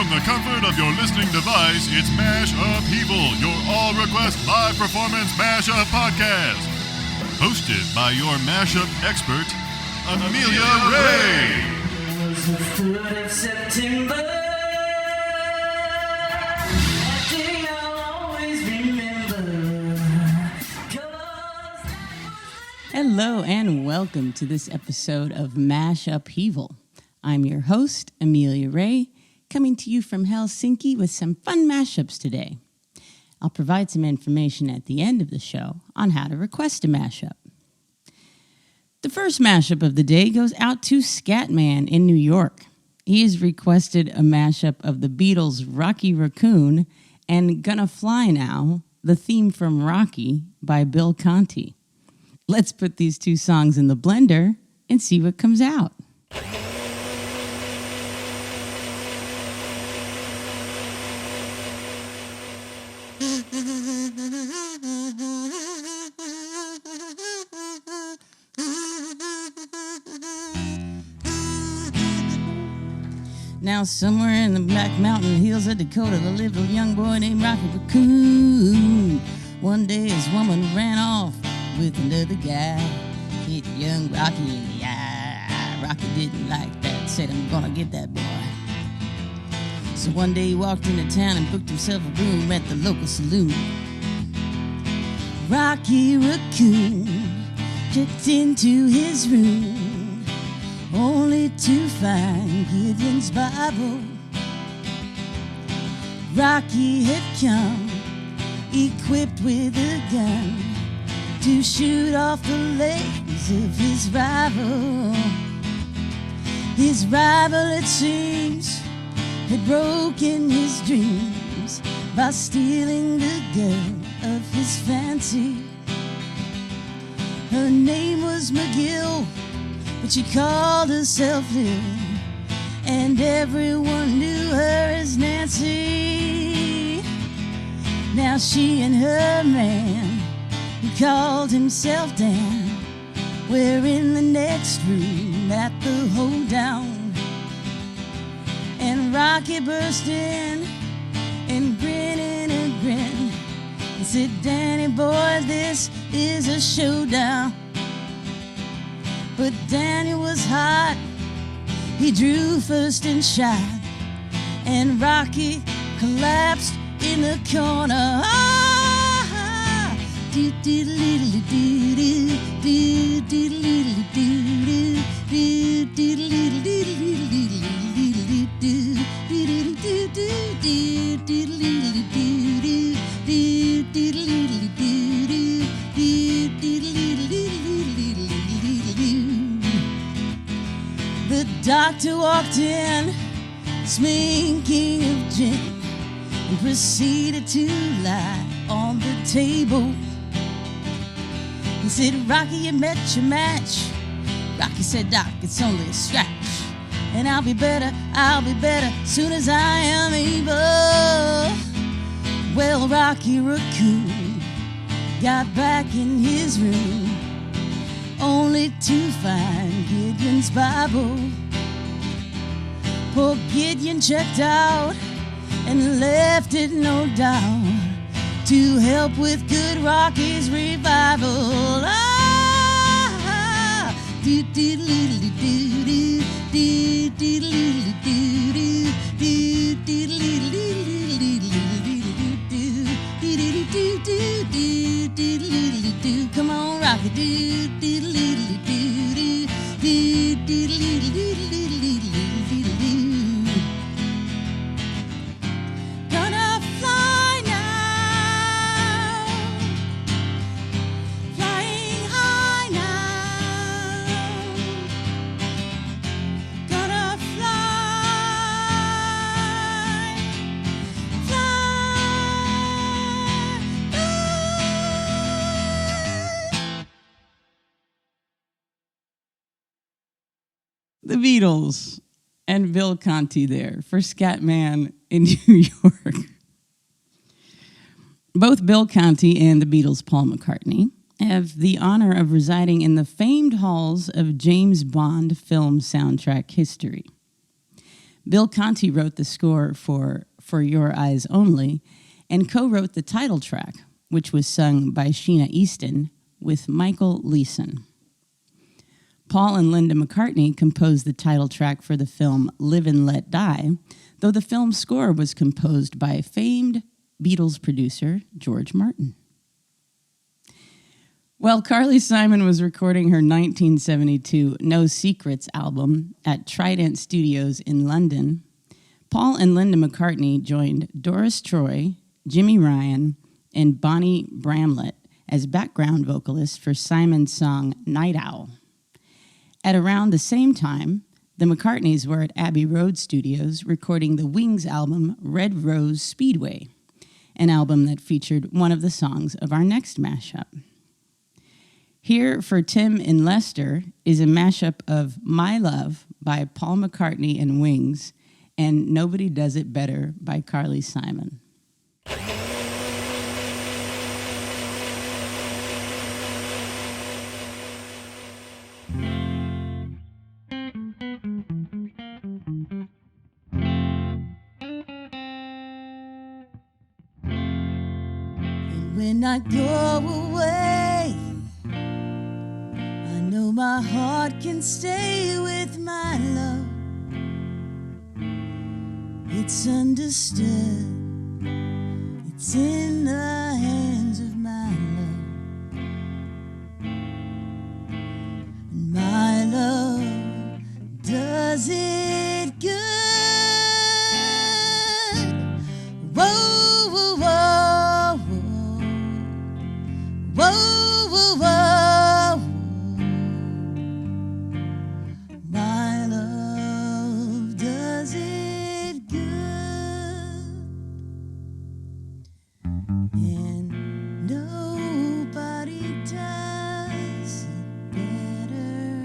From the comfort of your listening device, it's MashUpheaval, your all-request live performance mashup podcast. Hosted by your mashup expert, Amelia Ray. It was the 3rd of September. That day I'll always remember. Hello and welcome to this episode of MashUpheaval. I'm your host, Amelia Ray, coming to you from Helsinki with some fun mashups today. I'll provide some information at the end of the show on how to request a mashup. The first mashup of the day goes out to Scatman in New York. He has requested a mashup of the Beatles' Rocky Raccoon and Gonna Fly Now, the theme from Rocky by Bill Conti. Let's put these two songs in the blender and see what comes out. Now somewhere in the Black Mountain Hills of Dakota, there lived a young boy named Rocky Raccoon. One day his woman ran off with another guy, hit young Rocky in the eye. Rocky didn't like that, said, I'm gonna get that boy. So one day he walked into town and booked himself a room at the local saloon. Rocky Raccoon checked into his room, only to find Gideon's Bible. Rocky had come equipped with a gun to shoot off the legs of his rival. His rival, it seems, had broken his dreams by stealing the girl of his fancy. Her name was McGill, but she called herself Lil, and everyone knew her as Nancy. Now she and her man, who called himself Dan, were in the next room at the hoedown. And Rocky burst in and grinning a grin and said, Danny boy, this is a showdown. But Danny was hot, he drew first and shot, and Rocky collapsed in the corner. The doctor walked in, sminking of gin, and proceeded to lie on the table. He said, Rocky, you met your match. Rocky said, Doc, it's only a scratch, and I'll be better soon as I am able. Well, Rocky Raccoon got back in his room, only to find Gideon's Bible. Poor Gideon checked out and left it, no doubt, to help with good Rocky's revival. Come on, Rocky. Gonna fly now, flying high now. Gonna The Beatles and Bill Conti there for Scatman in New York. Both Bill Conti and the Beatles' Paul McCartney have the honor of residing in the famed halls of James Bond film soundtrack history. Bill Conti wrote the score for Your Eyes Only and co-wrote the title track, which was sung by Sheena Easton with Michael Leeson. Paul and Linda McCartney composed the title track for the film Live and Let Die, though the film's score was composed by famed Beatles producer George Martin. While Carly Simon was recording her 1972 No Secrets album at Trident Studios in London, Paul and Linda McCartney joined Doris Troy, Jimmy Ryan, and Bonnie Bramlett as background vocalists for Simon's song Night Owl. At around the same time, the McCartneys were at Abbey Road Studios recording the Wings album Red Rose Speedway, an album that featured one of the songs of our next mashup. Here for Tim and Lester is a mashup of My Love by Paul McCartney and Wings and Nobody Does It Better by Carly Simon. And when I go away, I know my heart can stay with my love. It's understood, it's in the hands of my love. And my love does it good. Whoa, whoa, whoa, whoa, whoa, whoa, whoa. My love does it good, and nobody does it better.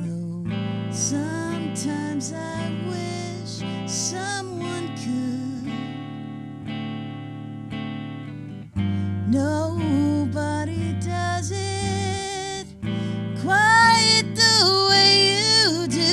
Though sometimes I wish someone could. Nobody does it quite the way you do.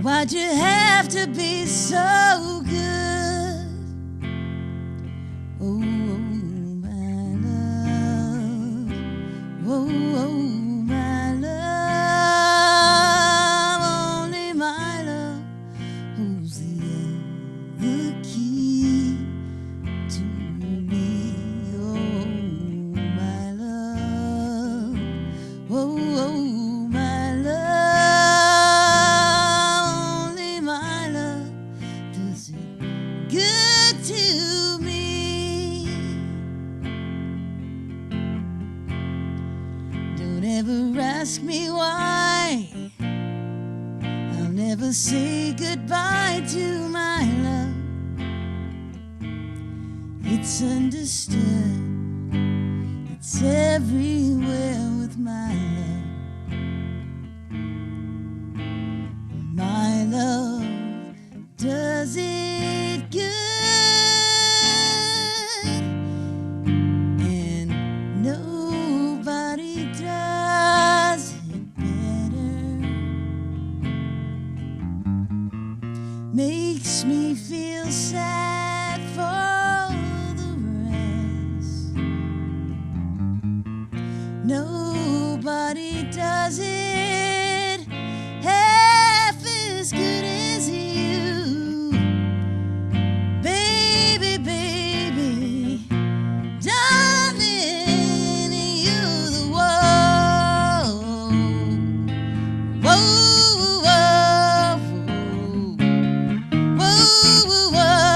Why'd you have to be so good? Oh, my love. Oh, my love. Only my love holds the key to me. Oh, my love. Oh, my love. Only my love does it good to me. Don't ever ask me why. I'll never say goodbye to my love. It's understood, it's everywhere with my love. My love does it good, and nobody does it better. Makes me feel sad for the rest. Nobody does it half as good as you. Baby, baby, darling, you're the one. Whoa, whoa, whoa, whoa, whoa, whoa,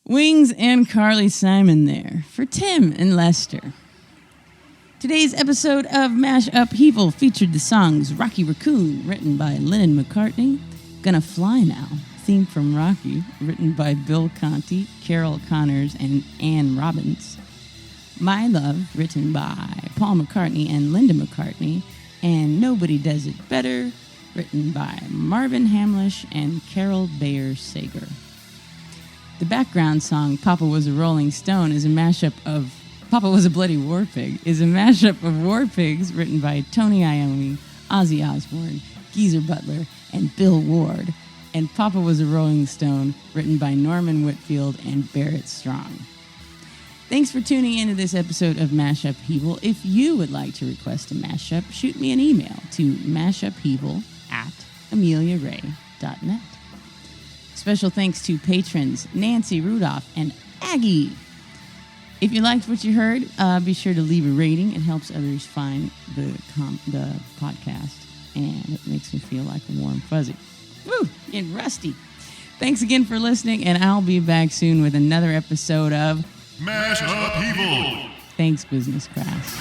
Wings and Carly Simon there for Tim and Lester. Today's episode of MashUpheaval featured the songs Rocky Raccoon, written by Lennon-McCartney, Gonna Fly Now, theme from Rocky, written by Bill Conti, Carole Connors, and Anne Robbins, My Love, written by Paul McCartney and Linda McCartney, and Nobody Does It Better, written by Marvin Hamlisch and Carole Sager. The background song, Papa Was a Rolling Stone, is a mashup of Papa Was a Bloody War Pig, is a mashup of War Pigs written by Tony Iommi, Ozzy Osbourne, Geezer Butler, and Bill Ward, and Papa Was a Rolling Stone, written by Norman Whitfield and Barrett Strong. Thanks for tuning into this episode of MashUpheaval. If you would like to request a mashup, shoot me an email to mashupheaval@ameliaray.net. Special thanks to patrons Nancy Rudolph and Aggie. If you liked what you heard, be sure to leave a rating. It helps others find the podcast, and it makes me feel like a warm fuzzy. Woo, getting rusty. Thanks again for listening, and I'll be back soon with another episode of MashUpheaval. Thanks, business class.